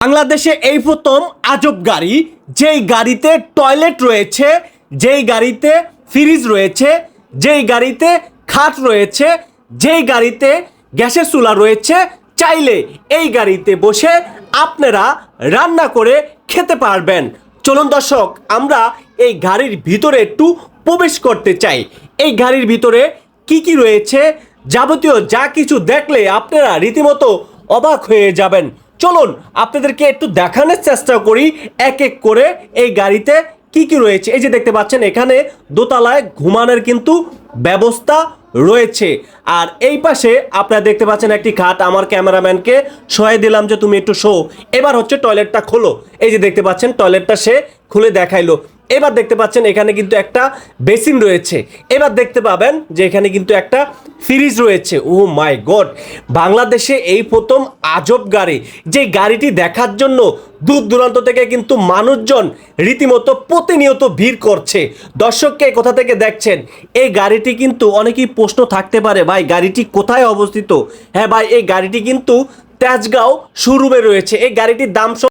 বাংলাদেশে এই প্রথম আজব গাড়ি, যেই গাড়িতে টয়লেট রয়েছে, যেই গাড়িতে ফ্রিজ রয়েছে, যেই গাড়িতে খাট রয়েছে, যেই গাড়িতে গ্যাসের চুলা রয়েছে। চাইলে এই গাড়িতে বসে আপনারা রান্না করে খেতে পারবেন। চলুন দর্শক, আমরা এই গাড়ির ভিতরে একটু প্রবেশ করতে চাই। এই গাড়ির ভিতরে কি কি রয়েছে, যাবতীয় যা কিছু দেখলে আপনারা রীতিমতো অবাক হয়ে যাবেন। চলুন আপনাদেরকে একটু দেখানোর চেষ্টা করি এক এক করে এই গাড়িতে কি কি রয়েছে। এই যে দেখতে পাচ্ছেন এখানে দোতলায় ঘুমানোর কিন্তু ব্যবস্থা রয়েছে। আর এই পাশে আপনারা দেখতে পাচ্ছেন একটি খাট। আমার ক্যামেরাম্যানকে সহায় দিলাম যে তুমি একটু শো। এবার হচ্ছে টয়লেটটা খোলো। এই যে দেখতে পাচ্ছেন টয়লেটটা সে খুলে দেখাইলো। এবার দেখতে পাচ্ছেন এখানে কিন্তু একটা বেসিন রয়েছে। এবার দেখতে পাবেন যে এখানে কিন্তু একটা ফ্রিজ রয়েছে। ও মাই গড, বাংলাদেশে এই প্রথম আজব গাড়ি, যে গাড়িটি দেখার জন্য দূর দূরান্ত থেকে কিন্তু মানুষজন রীতিমতো প্রতিনিয়ত ভিড় করছে। দর্শককে কোথা থেকে দেখছেন এই গাড়িটি, কিন্তু অনেকেই প্রশ্ন থাকতে পারে ভাই গাড়িটি কোথায় অবস্থিত। হ্যাঁ ভাই, এই গাড়িটি কিন্তু তেজগাঁও শোরুমে রয়েছে। এই গাড়িটির দাম